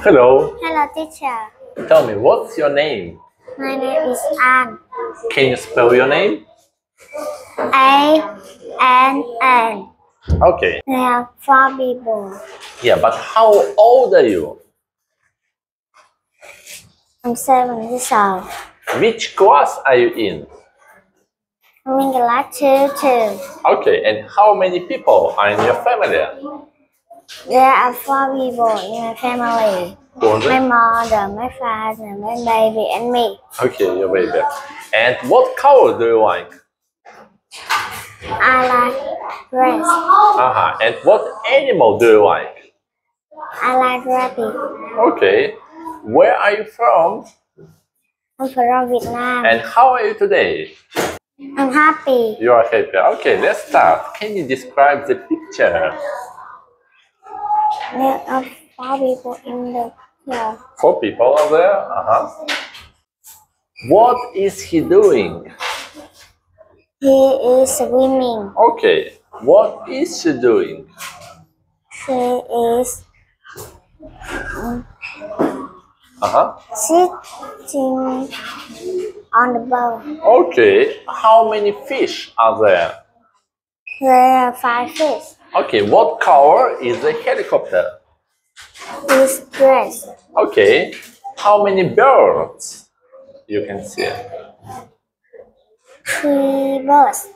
Hello. Hello, teacher. Tell me, what's your name? My name is Ann. Can you spell your name? A-N-N. Okay. There are 4 people. Yeah, but how old are you? I'm 7 years old. Which class are you in? I'm in class 2. Okay, and how many people are in your family? There are 4 people in my family. Who are My they? mother, my father, my baby, and me. Okay, your baby. And what color do you like? I like red. And what animal do you like? I like rabbit. Okay. Where are you from? I'm from Vietnam. And how are you today? I'm happy. You are happy. Okay, let's start. Can you describe the picture? There are 4 people in the picture. 4 people are there. What is he doing? He is swimming. Okay. What is she doing? She is sitting on the boat. Okay. How many fish are there? There are 5 fish. Okay. What color is the helicopter? It's dressed. Okay. How many birds you can see? 3 birds.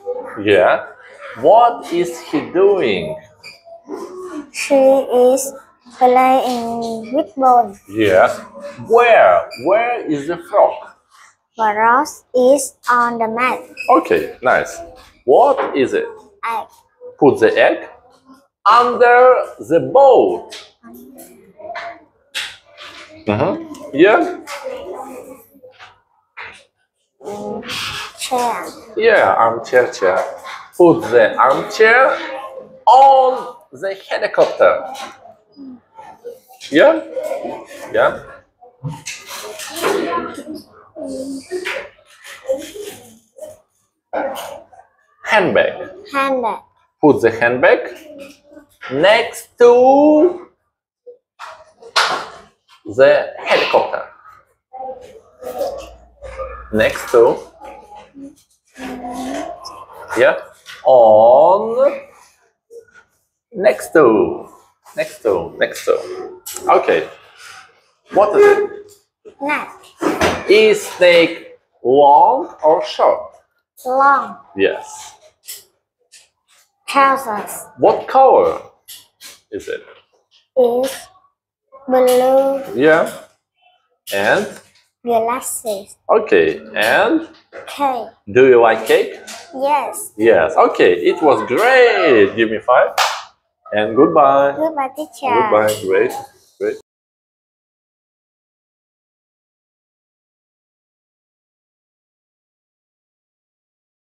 Yeah. What is he doing? She is playing with ball. Yes. Where? Where is the frog? The rose is on the mat. Okay, nice. What is it? Egg. Put the egg under the boat. Yeah? Chair. Yeah, armchair chair. Put the armchair on the helicopter. Yeah? Yeah? Handbag. Handbag. Put the handbag next to the helicopter. Next to. Yeah. On. Next to. Next to. Next to. Okay. What is it? Net. Is snake long or short? Long. Yes. Trousers. What color is it? Is blue. Yeah. And? Glasses. Okay. And? Cake. Do you like cake? Yes. Yes. Okay. It was great. Give me 5. And goodbye. Goodbye, teacher. Goodbye. Great. Great.